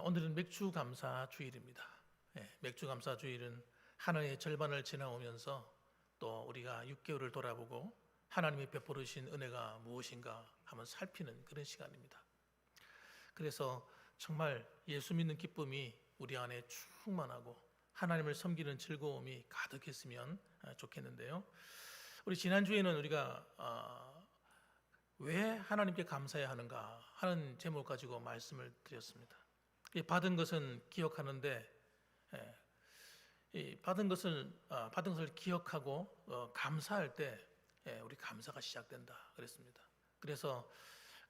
오늘은 맥주감사 주일입니다. 맥주감사 주일은 한 해의 절반을 지나오면서 또 우리가 6개월을 돌아보고 하나님이 베풀으신 은혜가 무엇인가 한번 살피는 그런 시간입니다. 그래서 정말 예수 믿는 기쁨이 우리 안에 충만하고 하나님을 섬기는 즐거움이 가득했으면 좋겠는데요. 우리 지난주에는 우리가 왜 하나님께 감사해야 하는가 하는 제목 가지고 말씀을 드렸습니다. 받은 것은 기억하는데 받은 것을 기억하고 감사할 때 우리 감사가 시작된다 그랬습니다. 그래서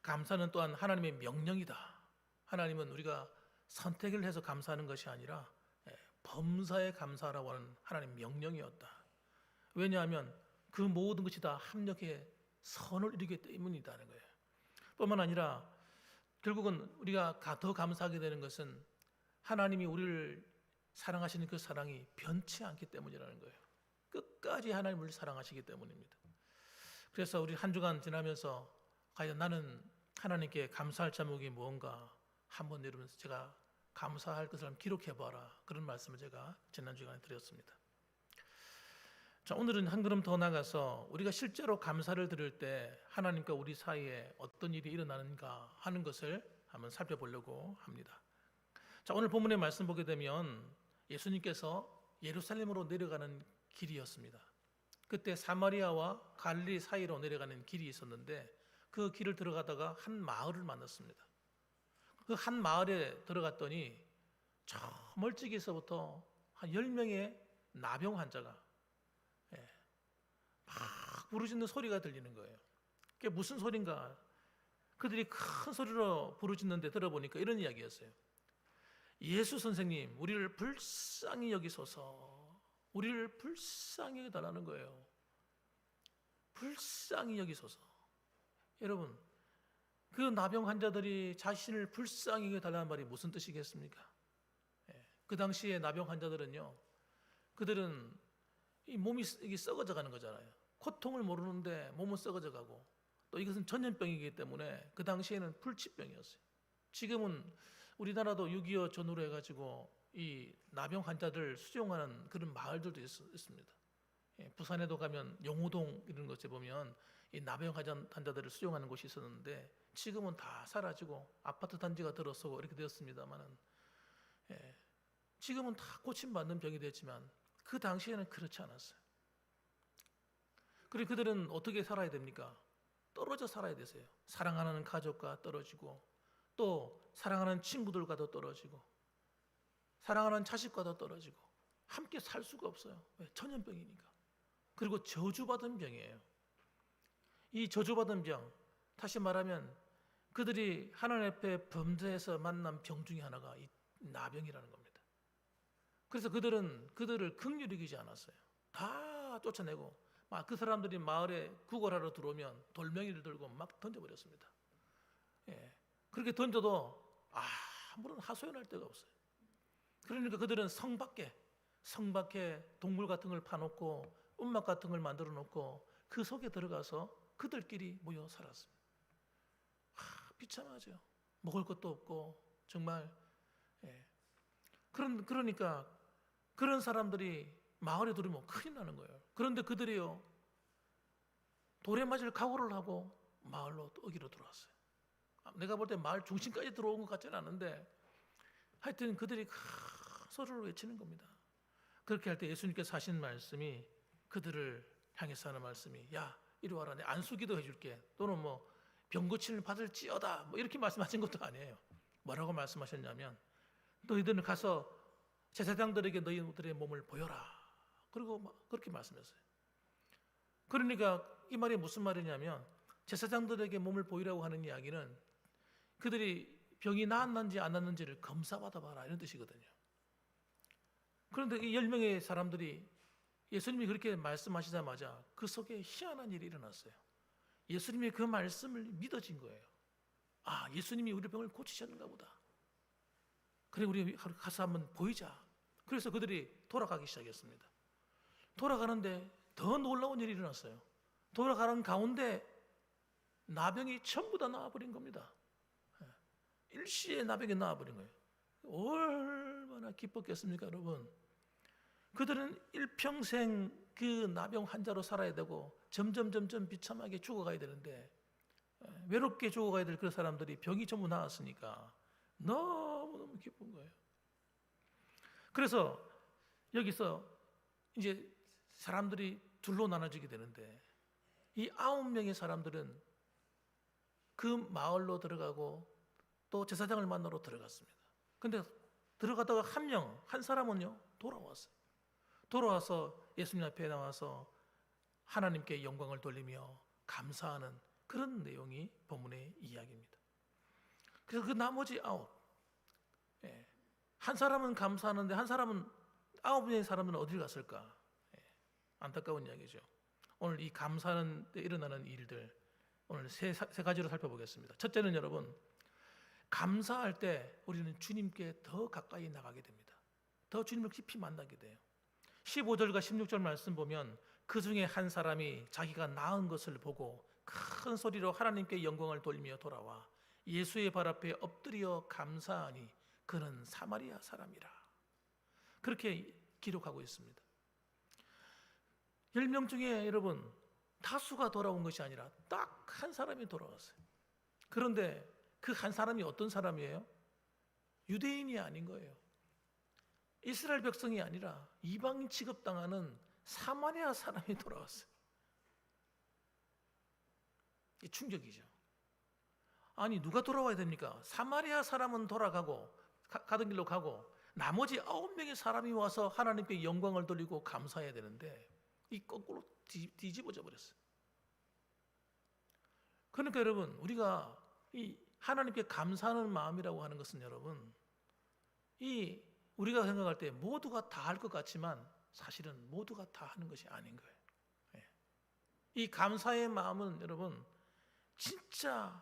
감사는 또한 하나님의 명령이다. 하나님은 우리가 선택을 해서 감사하는 것이 아니라 범사에 감사하라고 하는 하나님의 명령이었다. 왜냐하면 그 모든 것이 다 합력해 선을 이루기 때문이라는 거예요. 뿐만 아니라 결국은 우리가 더 감사하게 되는 것은 하나님이 우리를 사랑하시는 그 사랑이 변치 않기 때문이라는 거예요. 끝까지 하나님을 사랑하시기 때문입니다. 그래서 우리 한 주간 지나면서 과연 나는 하나님께 감사할 제목이 무언가 한번 내려면서 제가 감사할 것을 한번 기록해봐라, 그런 말씀을 제가 지난 주간에 드렸습니다. 자, 오늘은 한 걸음 더 나가서 우리가 실제로 감사를 드릴 때 하나님과 우리 사이에 어떤 일이 일어나는가 하는 것을 한번 살펴보려고 합니다. 자, 오늘 본문의 말씀 보게 되면 예수님께서 예루살렘으로 내려가는 길이었습니다. 그때 사마리아와 갈릴리 사이로 내려가는 길이 있었는데 그 길을 들어가다가 한 마을을 만났습니다. 그 한 마을에 들어갔더니 저 멀찍이서부터 한 10명의 나병 환자가 막 부르짖는 소리가 들리는 거예요. 그게 무슨 소린가? 그들이 큰 소리로 부르짖는데 들어보니까 이런 이야기였어요. 예수 선생님, 우리를 불쌍히 여기소서. 우리를 불쌍히 해달라는 거예요. 불쌍히 여기소서. 여러분, 그 나병 환자들이 자신을 불쌍히 해달라는 말이 무슨 뜻이겠습니까? 그 당시에 나병 환자들은요, 그들은 이 몸이 썩어져 가는 거잖아요. 고통을 모르는데 몸은 썩어져 가고, 또 이것은 전염병이기 때문에 그 당시에는 불치병이었어요. 지금은 우리나라도 6.25 전후로 해가지고 이 나병 환자들 수용하는 그런 마을들도 있습니다. 부산에도 가면 용호동 이런 곳에 보면 이 나병 환자들을 수용하는 곳이 있었는데 지금은 다 사라지고 아파트 단지가 들어서고 이렇게 되었습니다만은, 지금은 다 고침받는 병이 됐지만 그 당시에는 그렇지 않았어요. 그리고 그들은 어떻게 살아야 됩니까? 떨어져 살아야 되세요. 사랑하는 가족과 떨어지고, 또 사랑하는 친구들과도 떨어지고, 사랑하는 자식과도 떨어지고, 함께 살 수가 없어요. 왜? 전염병이니까. 그리고 저주받은 병이에요. 이 저주받은 병, 다시 말하면 그들이 하나님 앞에 범죄해서 만난 병 중에 하나가 이 나병이라는 겁니다. 그래서 그들은 그들을 긍휼히 여기지 않았어요. 다 쫓아내고, 막 그 사람들이 마을에 구걸하러 들어오면 돌멩이를 들고 막 던져버렸습니다. 그렇게 던져도 아무런 하소연할 데가 없어요. 그러니까 그들은 성 밖에 동물 같은 걸 파놓고 움막 같은 걸 만들어 놓고 그 속에 들어가서 그들끼리 모여 살았습니다. 비참하죠. 먹을 것도 없고 정말. 그러니까 그런 사람들이 마을에 들어오면 큰일 나는 거예요. 그런데 그들이요, 돌에 맞을 각오를 하고 마을로 어기로 들어왔어요. 내가 볼 때 마을 중심까지 들어온 것 같지는 않은데 하여튼 그들이 소리를 외치는 겁니다. 그렇게 할 때 예수님께서 하신 말씀이, 그들을 향해서 하는 말씀이, 야 이리 와라, 내 안수기도 해줄게, 또는 뭐 병고침을 받을지어다, 뭐 이렇게 말씀하신 것도 아니에요. 뭐라고 말씀하셨냐면, 너희들은 가서 제사장들에게 너희들의 몸을 보여라, 그리고 그렇게 말씀했어요. 그러니까 이 말이 무슨 말이냐면, 제사장들에게 몸을 보이라고 하는 이야기는 그들이 병이 나았는지 안 나았는지를 검사받아봐라, 이런 뜻이거든요. 그런데 이 10명의 사람들이 예수님이 그렇게 말씀하시자마자 그 속에 희한한 일이 일어났어요. 예수님의 그 말씀을 믿어진 거예요. 예수님이 우리 병을 고치셨는가 보다. 그래, 우리 가서 한번 보이자. 그래서 그들이 돌아가기 시작했습니다. 돌아가는데 더 놀라운 일이 일어났어요. 돌아가는 가운데 나병이 전부 다 나와버린 겁니다. 일시에 나병이 나와버린 거예요. 얼마나 기뻤겠습니까, 여러분? 그들은 일평생 그 나병 환자로 살아야 되고 점점 비참하게 죽어가야 되는데, 외롭게 죽어가야 될 그 사람들이 병이 전부 나았으니까 너무너무 기쁜 거예요. 그래서 여기서 이제 사람들이 둘로 나눠지게 되는데, 이 9명의 사람들은 그 마을로 들어가고 또 제사장을 만나러 들어갔습니다. 근데 들어가다가 한 사람은요 돌아왔어요. 돌아와서 예수님 앞에 나와서 하나님께 영광을 돌리며 감사하는 그런 내용이 본문의 이야기입니다. 그래서 그 나머지 9, 한 사람은 감사하는데 한 사람은 9명의 사람은 어딜 갔을까? 안타까운 이야기죠. 오늘 이 감사하는 데 일어나는 일들, 오늘 세 가지로 살펴보겠습니다. 첫째는 여러분, 감사할 때 우리는 주님께 더 가까이 나가게 됩니다. 더 주님을 깊이 만나게 돼요. 15절과 16절 말씀 보면 그 중에 한 사람이 자기가 나은 것을 보고 큰 소리로 하나님께 영광을 돌리며 돌아와 예수의 발 앞에 엎드려 감사하니 그는 사마리아 사람이라. 그렇게 기록하고 있습니다. 10명 중에 여러분 다수가 돌아온 것이 아니라 딱 한 사람이 돌아왔어요. 그런데 그 한 사람이 어떤 사람이에요? 유대인이 아닌 거예요. 이스라엘 백성이 아니라 이방인 취급당하는 사마리아 사람이 돌아왔어요. 이 충격이죠. 아니 누가 돌아와야 됩니까? 사마리아 사람은 돌아가고 가던 길로 가고 나머지 9명의 사람이 와서 하나님께 영광을 돌리고 감사해야 되는데 이 거꾸로 뒤집어져 버렸어요. 그러니까 여러분, 우리가 이 하나님께 감사하는 마음이라고 하는 것은 여러분, 이 우리가 생각할 때 모두가 다 할 것 같지만 사실은 모두가 다 하는 것이 아닌 거예요. 이 감사의 마음은 여러분 진짜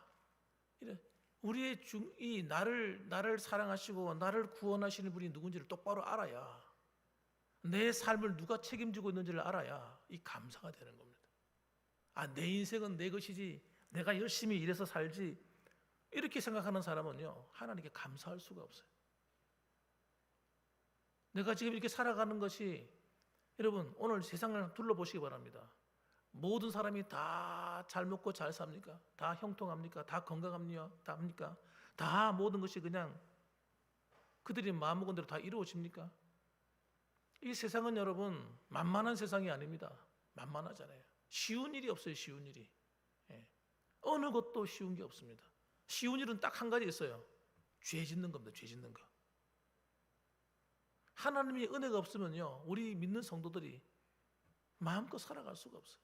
우리의 이 나를 사랑하시고 나를 구원하시는 분이 누군지를 똑바로 알아야, 내 삶을 누가 책임지고 있는지를 알아야 이 감사가 되는 겁니다. 내 인생은 내 것이지, 내가 열심히 일해서 살지, 이렇게 생각하는 사람은요 하나님께 감사할 수가 없어요. 내가 지금 이렇게 살아가는 것이, 여러분 오늘 세상을 둘러보시기 바랍니다. 모든 사람이 다 잘 먹고 잘 삽니까? 다 형통합니까? 다 건강합니까? 다 모든 것이 그냥 그들이 마음먹은 대로 다 이루어집니까? 이 세상은 여러분 만만한 세상이 아닙니다. 만만하잖아요. 쉬운 일이 없어요. 쉬운 일이. 어느 것도 쉬운 게 없습니다. 쉬운 일은 딱 한 가지 있어요. 죄 짓는 겁니다. 죄 짓는 거. 하나님의 은혜가 없으면요 우리 믿는 성도들이 마음껏 살아갈 수가 없어요.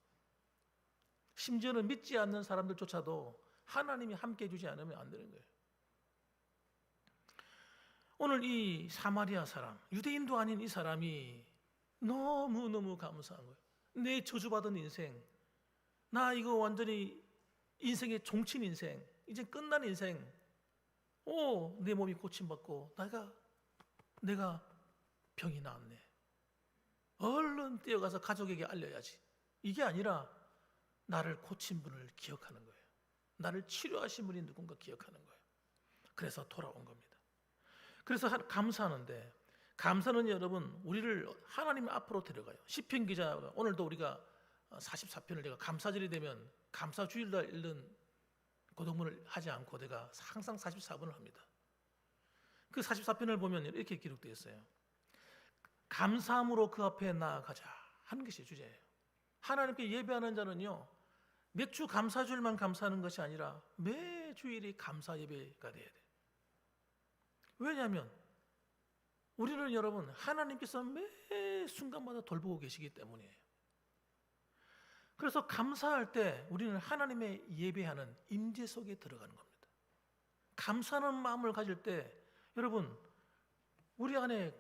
심지어는 믿지 않는 사람들조차도 하나님이 함께 해주지 않으면 안 되는 거예요. 오늘 이 사마리아 사람, 유대인도 아닌 이 사람이 너무너무 감사한 거예요. 내 저주받은 인생, 나 이거 완전히 인생의 종친 인생, 이제 끝난 인생, 내 몸이 고침받고 내가 병이 나았네. 얼른 뛰어가서 가족에게 알려야지. 이게 아니라 나를 고친 분을 기억하는 거예요. 나를 치료하신 분이 누군가 기억하는 거예요. 그래서 돌아온 겁니다. 그래서 감사하는데, 감사는 여러분 우리를 하나님 앞으로 데려가요. 시편 기자가 오늘도 우리가 44편을 내가 감사절이 되면 감사주일날 읽는 고독문을 하지 않고 내가 항상 44번을 합니다. 그 44편을 보면 이렇게 기록되어 있어요. 감사함으로 그 앞에 나아가자 하는 것이 주제예요. 하나님께 예배하는 자는요 몇 주 감사주일만 감사하는 것이 아니라 매 주일이 감사 예배가 돼야 돼요. 왜냐하면 우리는 여러분 하나님께서 매 순간마다 돌보고 계시기 때문이에요. 그래서 감사할 때 우리는 하나님의 예배하는 임재 속에 들어가는 겁니다. 감사하는 마음을 가질 때 여러분 우리 안에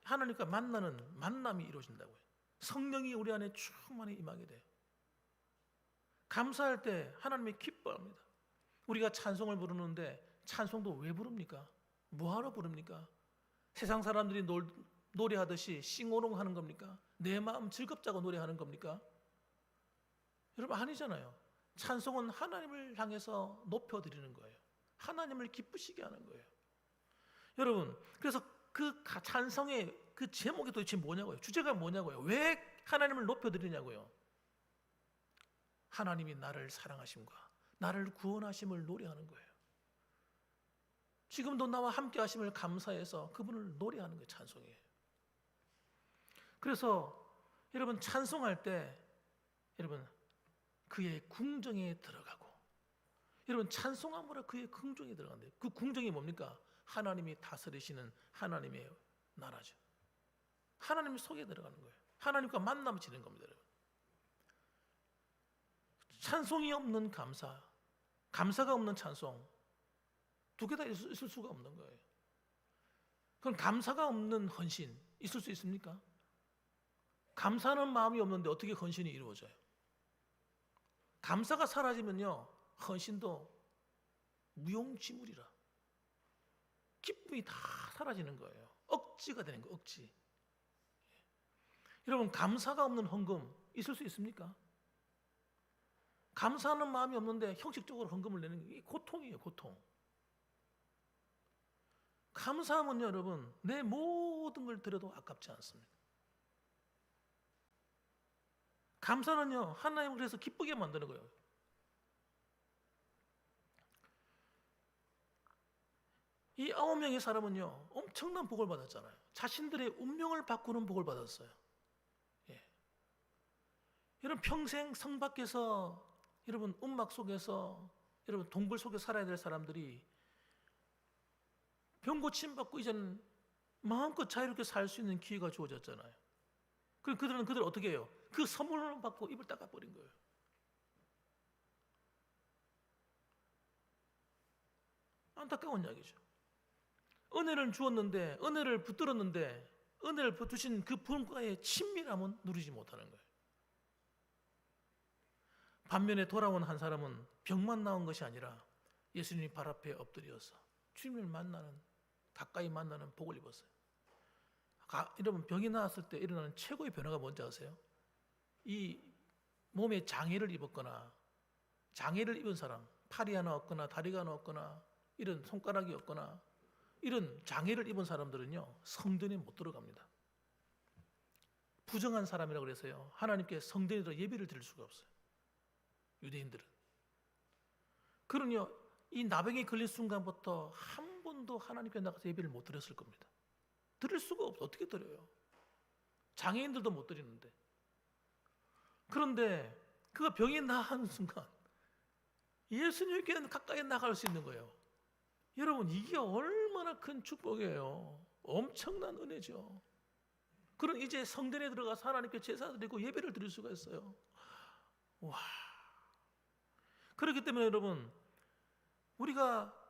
하나님과 만나는 만남이 이루어진다고요. 성령이 우리 안에 충만히 임하게 돼요. 감사할 때 하나님이 기뻐합니다. 우리가 찬송을 부르는데 찬송도 왜 부릅니까? 뭐하러 부릅니까? 세상 사람들이 노래하듯이 싱오롱 하는 겁니까? 내 마음 즐겁자고 노래하는 겁니까? 여러분 아니잖아요. 찬송은 하나님을 향해서 높여드리는 거예요. 하나님을 기쁘시게 하는 거예요. 여러분, 그래서 그 찬송의 그 제목이 도대체 뭐냐고요? 주제가 뭐냐고요? 왜 하나님을 높여드리냐고요? 하나님이 나를 사랑하심과 나를 구원하심을 노래하는 거예요. 지금도 나와 함께 하심을 감사해서 그분을 노래하는 게 찬송이에요. 그래서 여러분 찬송할 때 여러분 그의 궁정에 들어가고, 여러분 찬송함으로 그의 궁정에 들어간대요. 그 궁정이 뭡니까? 하나님이 다스리시는 하나님의 나라죠. 하나님 속에 들어가는 거예요. 하나님과 만남을 지는 겁니다, 여러분. 찬송이 없는 감사, 감사가 없는 찬송, 두 개 다 있을 수가 없는 거예요. 그럼 감사가 없는 헌신 있을 수 있습니까? 감사하는 마음이 없는데 어떻게 헌신이 이루어져요? 감사가 사라지면요, 헌신도 무용지물이라, 기쁨이 다 사라지는 거예요. 억지가 되는 거예요, 억지. 여러분, 감사가 없는 헌금 있을 수 있습니까? 감사하는 마음이 없는데 형식적으로 헌금을 내는 게 고통이에요, 고통. 감사하면요, 여러분, 내 모든 걸 드려도 아깝지 않습니다. 감사는요, 하나님을 그래서 기쁘게 만드는 거예요. 이 9명의 사람은요, 엄청난 복을 받았잖아요. 자신들의 운명을 바꾸는 복을 받았어요. 예. 여러분, 평생 성 밖에서, 여러분, 음악 속에서, 여러분, 동굴 속에 살아야 될 사람들이 병 고침 받고 이제는 마음껏 자유롭게 살 수 있는 기회가 주어졌잖아요. 그럼 그들 어떻게 해요? 그 선물을 받고 입을 닦아버린 거예요. 안타까운 이야기죠. 은혜를 주었는데, 은혜를 붙들었는데, 은혜를 주신 그 분과의 친밀함은 누리지 못하는 거예요. 반면에 돌아온 한 사람은 병만 나온 것이 아니라 예수님이 발 앞에 엎드려서 주님을 만나는, 가까이 만나는 복을 입었어요. 여러분, 병이 나왔을 때 일어나는 최고의 변화가 뭔지 아세요? 이 몸에 장애를 입었거나, 장애를 입은 사람, 팔이 하나 없거나 다리가 하나 없거나 이런 손가락이 없거나 이런 장애를 입은 사람들은요, 성전에 못 들어갑니다. 부정한 사람이라고 그래서요, 하나님께 성전에 들어 예배를 드릴 수가 없어요, 유대인들은. 그러니요, 이 나병에 걸린 순간부터 한 번도 하나님께 나가서 예배를 못 드렸을 겁니다. 드릴 수가 없어. 어떻게 드려요? 장애인들도 못 드리는데. 그런데 그가 병이 나은 순간 예수님께 가까이 나갈 수 있는 거예요. 여러분, 이게 얼마나 큰 축복이에요. 엄청난 은혜죠. 그럼 이제 성전에 들어가서 하나님께 제사 드리고 예배를 드릴 수가 있어요. 와. 그렇기 때문에 여러분, 우리가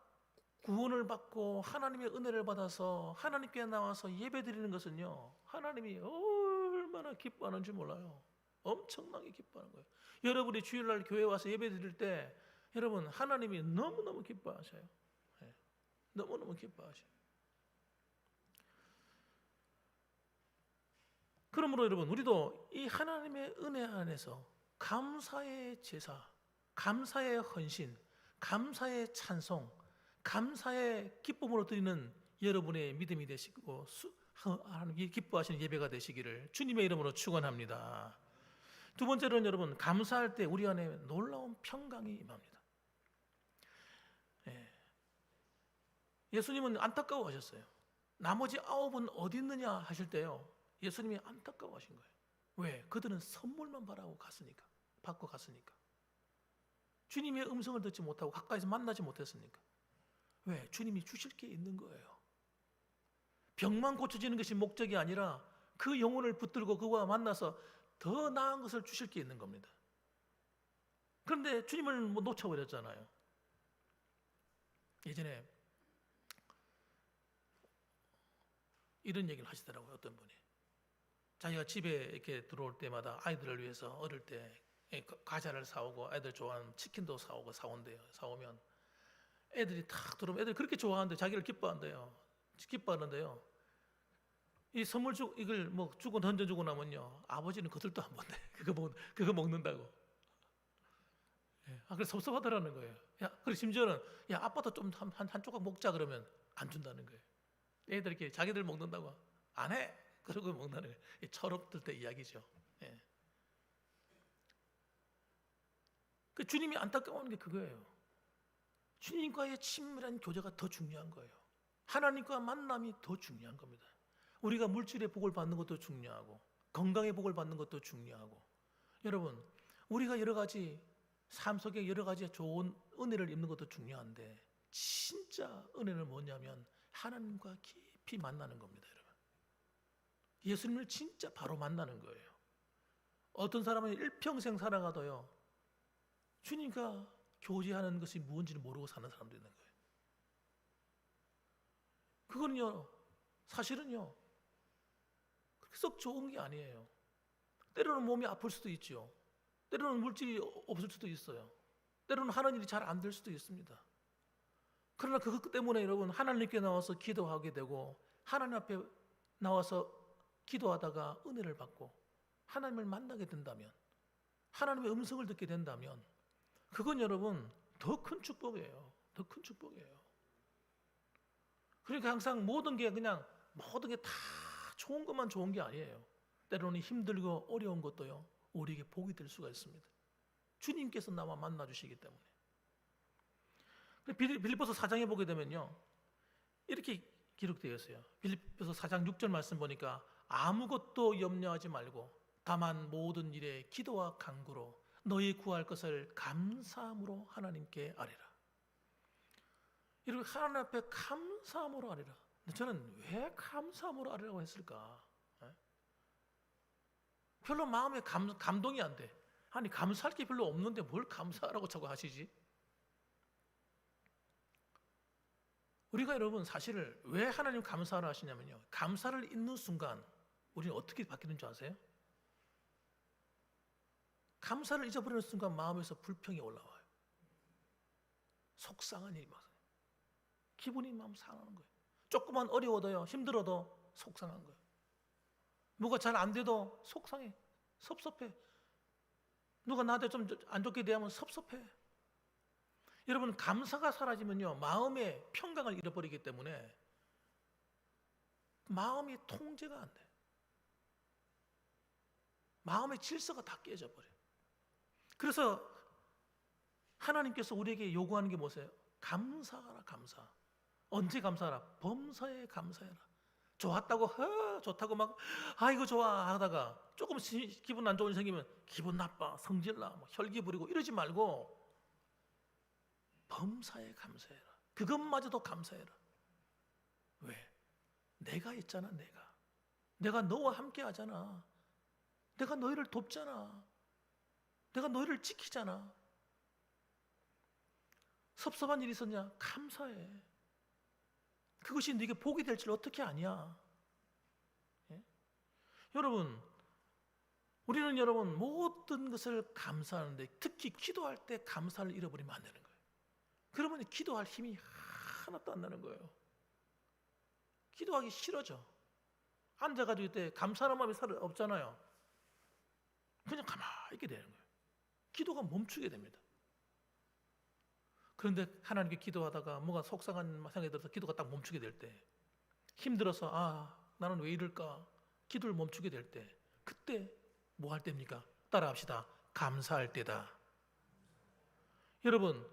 구원을 받고 하나님의 은혜를 받아서 하나님께 나와서 예배 드리는 것은요, 하나님이 얼마나 기뻐하는지 몰라요. 엄청나게 기뻐하는 거예요. 여러분이 주일날 교회 와서 예배 드릴 때 여러분, 하나님이 너무너무 기뻐하셔요. 네. 너무너무 기뻐하셔요. 그러므로 여러분, 우리도 이 하나님의 은혜 안에서 감사의 제사, 감사의 헌신, 감사의 찬송, 감사의 기쁨으로 드리는 여러분의 믿음이 되시고 하나님이 기뻐하시는 예배가 되시기를 주님의 이름으로 축원합니다. 두 번째로는 여러분, 감사할 때 우리 안에 놀라운 평강이 임합니다. 예수님은 안타까워하셨어요. 나머지 9은 어디 있느냐 하실 때요, 예수님이 안타까워하신 거예요. 왜? 그들은 선물만 바라고 갔으니까, 받고 갔으니까. 주님의 음성을 듣지 못하고 가까이서 만나지 못했으니까. 왜? 주님이 주실 게 있는 거예요. 병만 고쳐지는 것이 목적이 아니라 그 영혼을 붙들고 그와 만나서 더 나은 것을 주실 게 있는 겁니다. 그런데 주님을 놓쳐버렸잖아요. 예전에 이런 얘기를 하시더라고요. 어떤 분이 자기가 집에 이렇게 들어올 때마다 아이들을 위해서 어릴 때 과자를 사오고 애들 좋아하는 치킨도 사온대요. 사오면 애들이 탁 들어오면 애들이 그렇게 좋아하는데 자기를 기뻐하는데요. 이 선물 이걸 뭐 주고 던져주고 나면요, 아버지는 그들도 안 본대. 그거 먹는다고. 그래서 섭섭하더라는 거예요. 그리고 심지어는 아빠도 좀 한 조각 먹자 그러면 안 준다는 거예요. 애들 이렇게 자기들 먹는다고 안 해. 그러고 먹는다는 거예요. 철없을 때 이야기죠. 예. 그 주님이 안타까워하는 게 그거예요. 주님과의 친밀한 교제가 더 중요한 거예요. 하나님과 만남이 더 중요한 겁니다. 우리가 물질의 복을 받는 것도 중요하고 건강의 복을 받는 것도 중요하고, 여러분 우리가 여러 가지 삶 속에 여러 가지 좋은 은혜를 입는 것도 중요한데 진짜 은혜는 뭐냐면 하나님과 깊이 만나는 겁니다. 여러분, 예수님을 진짜 바로 만나는 거예요. 어떤 사람은 일평생 살아가도요 주님과 교제하는 것이 무엇인지를 모르고 사는 사람도 있는 거예요. 그거는요 사실은요 썩 좋은 게 아니에요. 때로는 몸이 아플 수도 있죠. 때로는 물질이 없을 수도 있어요. 때로는 하는 일이 잘 안 될 수도 있습니다. 그러나 그것 때문에 여러분 하나님께 나와서 기도하게 되고 하나님 앞에 나와서 기도하다가 은혜를 받고 하나님을 만나게 된다면, 하나님의 음성을 듣게 된다면 그건 여러분 더 큰 축복이에요. 더 큰 축복이에요. 그러니까 항상 모든 게 그냥 모든 게 다 좋은 것만 좋은 게 아니에요. 때로는 힘들고 어려운 것도요 우리에게 복이 될 수가 있습니다. 주님께서 나와 만나 주시기 때문에. 빌립보서 4장에 보게 되면요 이렇게 기록되어 있어요. 빌립보서 4장 6절 말씀 보니까 아무것도 염려하지 말고 다만 모든 일에 기도와 간구로 너희 구할 것을 감사함으로 하나님께 아뢰라. 이렇게 하나님 앞에 감사함으로 아뢰라. 근데 저는 왜 감사함으로 아뢰라고 했을까? 별로 마음에 감동이 안 돼. 아니 감사할 게 별로 없는데 뭘 감사하라고 자꾸 하시지? 우리가 여러분 사실을 왜 하나님 감사를 하시냐면요 감사를 잊는 순간 우리는 어떻게 바뀌는 줄 아세요? 감사를 잊어버리는 순간 마음에서 불평이 올라와요. 속상한 일이 많아요. 기분이 막 상하는 거예요. 조금만 어려워도요 힘들어도 속상한 거예요. 뭐가 잘 안 돼도 속상해, 섭섭해. 누가 나한테 좀 안 좋게 대하면 섭섭해. 여러분 감사가 사라지면요 마음의 평강을 잃어버리기 때문에 마음이 통제가 안 돼. 마음의 질서가 다 깨져버려요. 그래서 하나님께서 우리에게 요구하는 게 뭐세요? 감사하라. 감사. 언제 감사하라? 범사에 감사해라. 좋았다고 좋다고 막 이거 좋아 하다가 조금 기분 안 좋은 일 생기면 기분 나빠, 성질나, 뭐 혈기 부리고 이러지 말고 범사에 감사해라. 그것마저도 감사해라. 왜? 내가 있잖아. 내가 너와 함께 하잖아. 내가 너희를 돕잖아. 내가 너희를 지키잖아. 섭섭한 일이 있었냐? 감사해. 그것이 네게 복이 될 줄 어떻게 아냐? 예? 여러분, 우리는 여러분 모든 것을 감사하는데 특히 기도할 때 감사를 잃어버리면 안 되는 거예요. 그러면 기도할 힘이 하나도 안 나는 거예요. 기도하기 싫어져. 앉아가지고 이때 감사하는 마음이 없잖아요. 그냥 가만히 있게 되는 거예요. 기도가 멈추게 됩니다. 그런데 하나님께 기도하다가 뭐가 속상한 생각이 들어서 기도가 딱 멈추게 될 때, 힘들어서 나는 왜 이럴까 기도를 멈추게 될 때, 그때 뭐 할 때입니까? 따라합시다. 감사할 때다. 여러분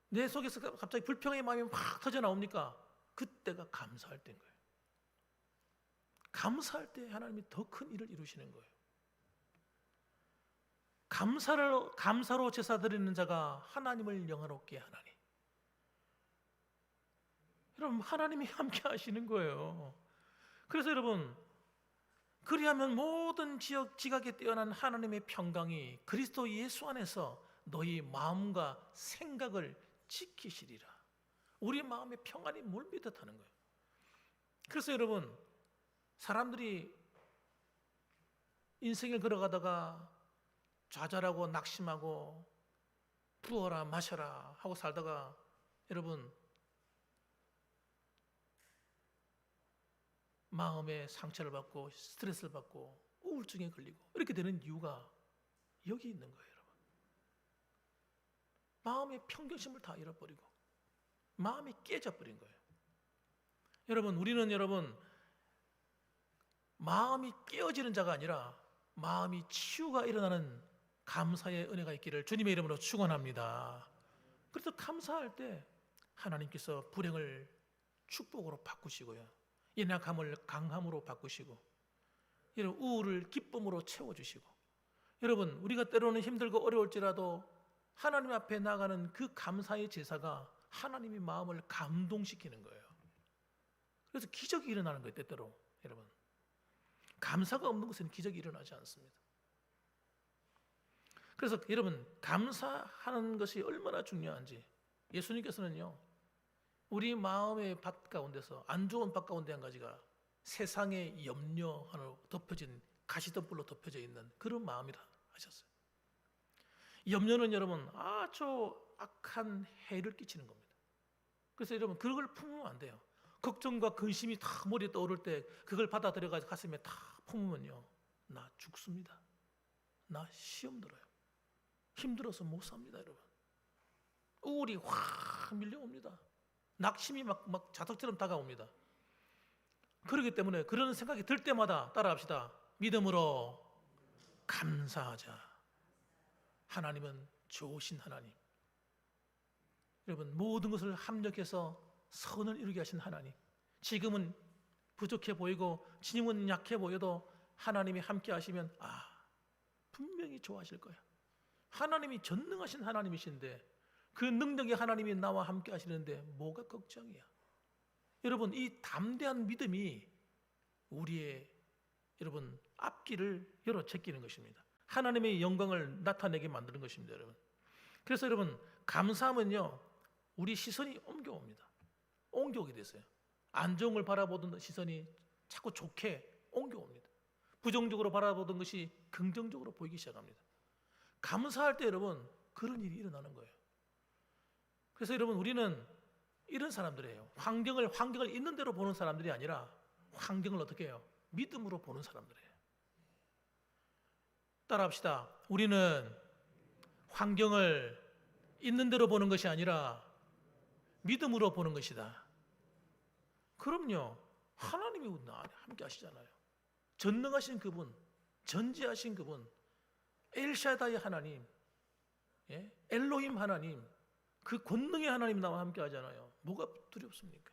내 속에서 갑자기 불평의 마음이 막 터져 나옵니까? 그때가 감사할 때인 거예요. 감사할 때 하나님이 더 큰 일을 이루시는 거예요. 감사로 제사 드리는 자가 하나님을 영화롭게 하나니. 여러분 하나님이 함께 하시는 거예요. 그래서 여러분 그리하면 모든 지각에 뛰어난 하나님의 평강이 그리스도 예수 안에서 너희 마음과 생각을 지키시리라. 우리 마음의 평안이 물비듯 하는 거예요. 그래서 여러분 사람들이 인생을 걸어가다가 좌절하고 낙심하고 부어라 마셔라 하고 살다가 여러분 마음에 상처를 받고 스트레스를 받고 우울증에 걸리고 이렇게 되는 이유가 여기 있는 거예요. 여러분 마음의 평정심을 다 잃어버리고 마음이 깨져버린 거예요. 여러분, 우리는 마음이 깨어지는 자가 아니라 마음이 치유가 일어나는 감사의 은혜가 있기를 주님의 이름으로 축원합니다. 그래서 감사할 때 하나님께서 불행을 축복으로 바꾸시고요, 연약함을 강함으로 바꾸시고, 여러분 우울을 기쁨으로 채워주시고, 여러분 우리가 때로는 힘들고 어려울지라도 하나님 앞에 나가는 그 감사의 제사가 하나님의 마음을 감동시키는 거예요. 그래서 기적이 일어나는 거예요. 때때로 여러분, 감사가 없는 것은 기적이 일어나지 않습니다. 그래서 여러분, 감사하는 것이 얼마나 중요한지 예수님께서는요, 우리 마음의 밭 가운데서 안 좋은 밭 가운데 한 가지가 세상의 염려 하나 덮여진 가시덤불로 덮여져 있는 그런 마음이라 하셨어요. 염려는 여러분 아주 악한 해를 끼치는 겁니다. 그래서 여러분 그걸 품으면 안 돼요. 걱정과 근심이 다 머리에 떠오를 때 그걸 받아들여가지고 가슴에 다 품으면요, 나 죽습니다. 나 시험 들어요. 힘들어서 못 삽니다. 여러분, 우울이 확 밀려옵니다. 낙심이 막 자석처럼 다가옵니다. 그렇기 때문에 그런 생각이 들 때마다 따라합시다. 믿음으로 감사하자. 하나님은 좋으신 하나님. 여러분, 모든 것을 합력해서 선을 이루게 하신 하나님. 지금은 부족해 보이고 지금은 약해 보여도 하나님이 함께 하시면 분명히 좋아하실 거야. 하나님이 전능하신 하나님이신데 그 능력의 하나님이 나와 함께 하시는데 뭐가 걱정이야. 여러분, 이 담대한 믿음이 우리의 여러분 앞길을 열어 제끼는 것입니다. 하나님의 영광을 나타내게 만드는 것입니다. 여러분, 그래서 여러분 감사하면요, 우리 시선이 옮겨오게 됐어요. 안 좋은 걸 바라보던 시선이 자꾸 좋게 옮겨옵니다. 부정적으로 바라보던 것이 긍정적으로 보이기 시작합니다. 감사할 때 여러분 그런 일이 일어나는 거예요. 그래서 여러분 우리는 이런 사람들이에요. 환경을 있는 대로 보는 사람들이 아니라 환경을 어떻게 해요? 믿음으로 보는 사람들이에요. 따라합시다. 우리는 환경을 있는 대로 보는 것이 아니라 믿음으로 보는 것이다. 그럼요, 하나님이 함께 하시잖아요. 전능하신 그분, 전지하신 그분, 엘샤다이 하나님, 엘로힘 하나님, 그 권능의 하나님 나와 함께 하잖아요. 뭐가 두렵습니까?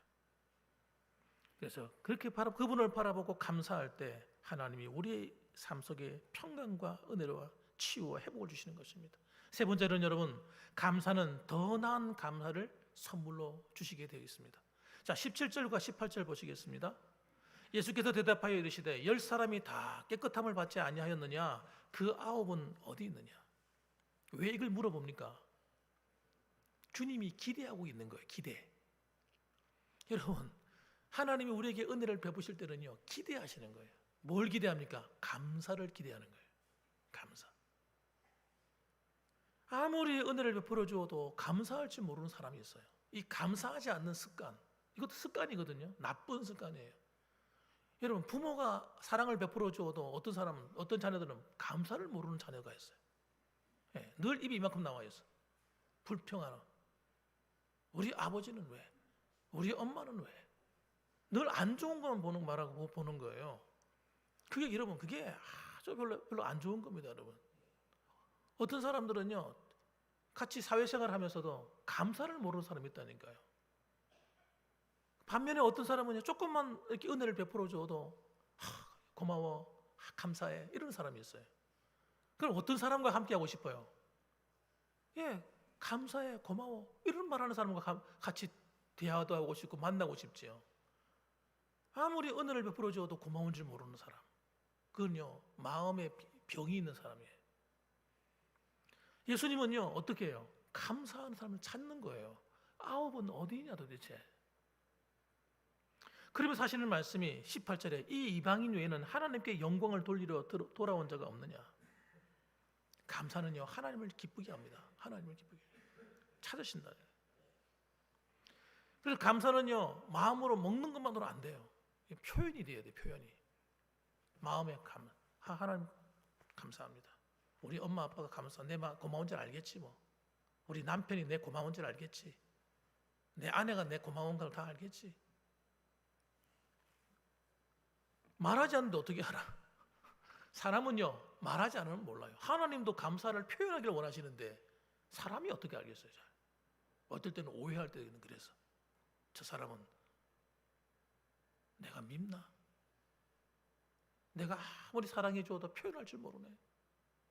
그래서 그렇게 그분을 바라보고 감사할 때 하나님이 우리의 삶 속에 평강과 은혜와 치유와 회복을 주시는 것입니다. 세 번째는 여러분, 감사는 더 나은 감사를 선물로 주시게 되어 있습니다. 자, 17절과 18절 보시겠습니다. 예수께서 대답하여 이르시되 10사람이 다 깨끗함을 받지 아니하였느냐? 그 9은 어디 있느냐? 왜 이걸 물어봅니까? 주님이 기대하고 있는 거예요. 기대. 여러분, 하나님이 우리에게 은혜를 베푸실 때는요, 기대하시는 거예요. 뭘 기대합니까? 감사를 기대하는 거예요. 감사. 아무리 은혜를 베풀어 주어도 감사할 줄 모르는 사람이 있어요. 이 감사하지 않는 습관, 이것도 습관이거든요. 나쁜 습관이에요. 여러분, 부모가 사랑을 베풀어 주어도 어떤 자녀들은 감사를 모르는 자녀가 있어요. 늘 입이 이만큼 나와 있어. 불평하는. 우리 아버지는 왜? 우리 엄마는 왜? 늘 안 좋은 것만 말하고 보는 거예요. 그게 여러분, 그게 아주 별로 안 좋은 겁니다, 여러분. 어떤 사람들은요, 같이 사회생활 하면서도 감사를 모르는 사람이 있다니까요. 반면에 어떤 사람은요, 조금만 이렇게 은혜를 베풀어 줘도 고마워, 감사해, 이런 사람이 있어요. 그럼 어떤 사람과 함께 하고 싶어요? 감사해, 고마워, 이런 말하는 사람과 같이 대화도 하고 싶고 만나고 싶지요. 아무리 은혜를 베풀어 줘도 고마운 줄 모르는 사람, 그건요, 마음에 병이 있는 사람이에요. 예수님은요, 어떻게 해요? 감사하는 사람을 찾는 거예요. 9은 어디 있냐 도대체. 그러면서 하시는 말씀이 18절에 이 이방인 외에는 하나님께 영광을 돌리러 돌아온 자가 없느냐. 감사는요, 하나님을 기쁘게 합니다. 하나님을 기쁘게 찾으신다. 그래서 감사는요, 마음으로 먹는 것만으로 안 돼요. 표현이 돼야 돼요. 표현이. 마음에 하나님 감사합니다. 우리 엄마 아빠가 내 고마운 줄 알겠지 뭐. 우리 남편이 내 고마운 줄 알겠지. 내 아내가 내 고마운 걸 다 알겠지. 말하지 않는데 어떻게 알아? 사람은요 말하지 않으면 몰라요. 하나님도 감사를 표현하기를 원하시는데 사람이 어떻게 알겠어요? 잘. 어떨 때는 오해할 때는 그래서 저 사람은 내가 밉나? 내가 아무리 사랑해줘도 표현할 줄 모르네.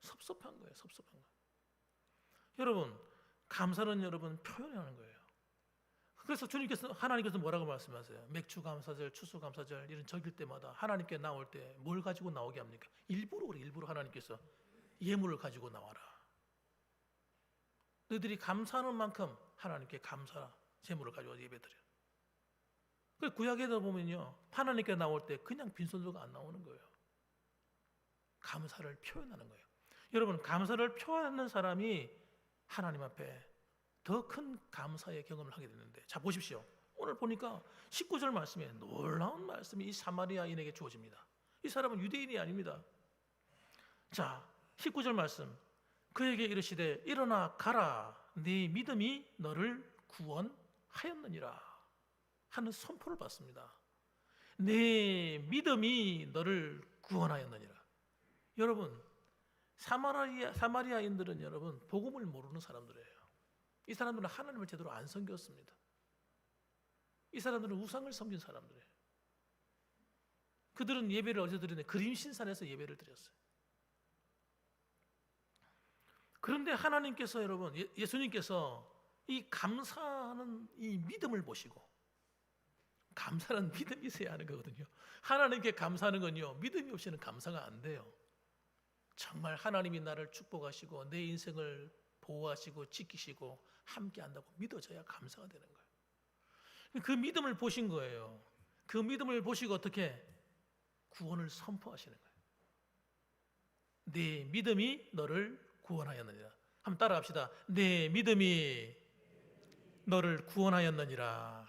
섭섭한 거예요. 섭섭한 거예요. 여러분 감사는 여러분 표현하는 거예요. 그래서 주님께서 하나님께서 뭐라고 말씀하세요? 맥주 감사절, 추수 감사절 이런 적일 때마다 하나님께 나올 때 뭘 가지고 나오게 합니까? 일부러 그래. 일부러 하나님께서 예물을 가지고 나와라. 너희들이 감사하는 만큼 하나님께 감사 제물을 가지고 예배드려. 그 구약에도 보면요 하나님께 나올 때 그냥 빈손으로가 안 나오는 거예요. 감사를 표현하는 거예요. 여러분 감사를 표현하는 사람이 하나님 앞에 더 큰 감사의 경험을 하게 되는데, 자 보십시오. 오늘 보니까 19절 말씀에 놀라운 말씀이 이 사마리아인에게 주어집니다. 이 사람은 유대인이 아닙니다. 자 19절 말씀, 그에게 이르시되 일어나 가라, 네 믿음이 너를 구원하였느니라 하는 선포를 받습니다. 네 믿음이 너를 구원하였느니라. 여러분 사마리아인들은 여러분 복음을 모르는 사람들이에요. 이 사람들은 하나님을 제대로 안 섬겼습니다. 이 사람들은 우상을 섬긴 사람들이에요. 그들은 예배를 어디서 드렸냐? 그림신산에서 예배를 드렸어요. 그런데 하나님께서 여러분 예수님께서 이 감사하는 이 믿음을 보시고, 감사는 믿음이 있어야 하는 거거든요. 하나님께 감사하는 건요 믿음이 없이는 감사가 안 돼요. 정말 하나님이 나를 축복하시고 내 인생을 보호하시고 지키시고 함께 한다고 믿어져야 감사가 되는 거예요. 그 믿음을 보신 거예요. 그 믿음을 보시고 어떻게 구원을 선포하시는 거예요. 네 믿음이 너를 구원하였느니라. 한번 따라합시다. 네 믿음이 너를 구원하였느니라.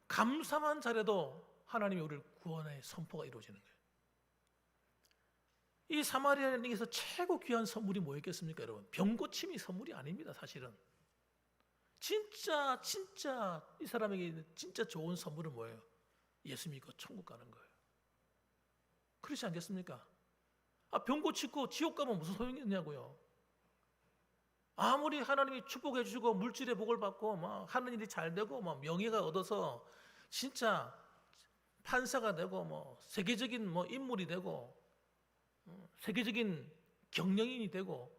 감사만 잘해도 하나님이 우리를 구원의 선포가 이루어지는 거예요. 이 사마리아인에게서 최고 귀한 선물이 뭐였겠습니까, 여러분? 병고침이 선물이 아닙니다, 사실은. 진짜 이 사람에게 진짜 좋은 선물은 뭐예요? 예수 믿고 천국 가는 거예요. 그렇지 않겠습니까? 병 고치고 지옥 가면 무슨 소용이 있냐고요. 아무리 하나님이 축복해 주시고 물질의 복을 받고 막 하는 일이 잘 되고 막 명예가 얻어서 진짜 판사가 되고 뭐 세계적인 뭐 인물이 되고 세계적인 경영인이 되고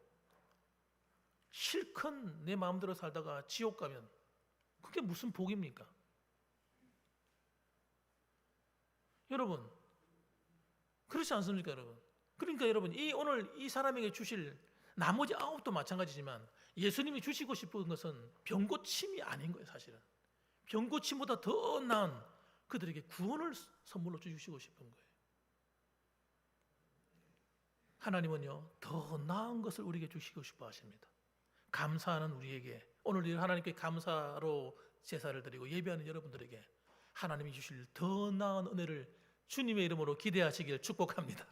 실컷 내 마음대로 살다가 지옥 가면 그게 무슨 복입니까? 여러분 그렇지 않습니까, 여러분? 그러니까 여러분 오늘 이 사람에게 주실 나머지 9도 마찬가지지만 예수님이 주시고 싶은 것은 병고침이 아닌 거예요. 사실은 병고침보다 더 나은 그들에게 구원을 선물로 주시고 싶은 거예요. 하나님은요 더 나은 것을 우리에게 주시고 싶어 하십니다. 감사하는 우리에게, 오늘 하나님께 감사로 제사를 드리고 예배하는 여러분들에게 하나님이 주실 더 나은 은혜를 주님의 이름으로 기대하시길 축복합니다.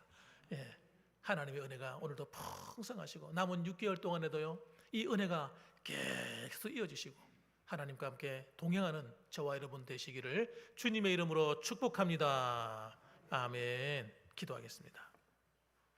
예, 하나님의 은혜가 오늘도 풍성하시고 남은 6개월 동안에도요 이 은혜가 계속 이어지시고 하나님과 함께 동행하는 저와 여러분 되시기를 주님의 이름으로 축복합니다. 아멘. 기도하겠습니다.